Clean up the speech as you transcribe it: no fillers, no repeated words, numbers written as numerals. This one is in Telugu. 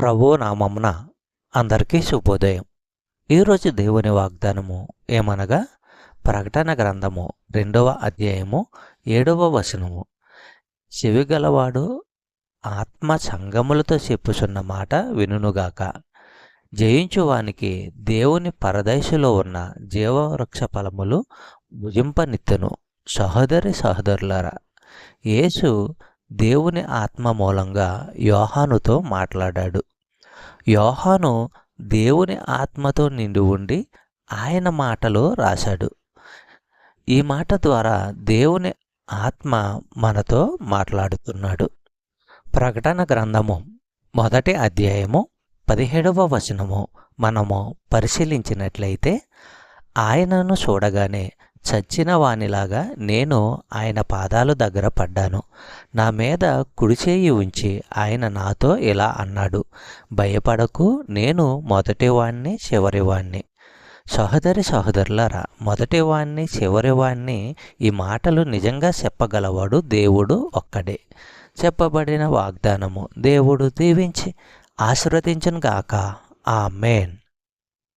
ప్రభువు నామమున అందరికీ శుభోదయం. ఈరోజు దేవుని వాగ్దానము ఏమనగా ప్రకటన గ్రంథము 2వ అధ్యాయము 7వ వచనము. చెవిగలవాడు ఆత్మ సంగములతో చెప్పుచున్న మాట వినుగాక. జయించువానికి దేవుని పరదైసులో ఉన్న జీవవృక్ష ఫలములు భుజింపనిత్తెను. సహోదరులారా, యేసు దేవుని ఆత్మ మూలంగా యోహానుతో మాట్లాడాడు. యోహాను దేవుని ఆత్మతో నిండి ఉండి ఆయన మాటలు రాశాడు. ఈ మాట ద్వారా దేవుని ఆత్మ మనతో మాట్లాడుతున్నాడు. ప్రకటన గ్రంథము 1వ అధ్యాయము 17వ వచనము మనము పరిశీలించినట్లయితే, ఆయనను చూడగానే చచ్చిన వానిలాగా నేను ఆయన పాదాల దగ్గర పడ్డాను. నా మీద కుడిచేయి ఉంచి ఆయన నాతో ఇలా అన్నాడు, భయపడకు, నేను మొదటివాణ్ణి చివరివాణ్ణి. సహోదరులారా, మొదటివాణ్ణి చివరివాణ్ణి ఈ మాటలు నిజంగా చెప్పగలవాడు దేవుడు ఒక్కడే. చెప్పబడిన వాగ్దానము దేవుడు దీవించి ఆశీర్వదించును గాక. ఆమేన్.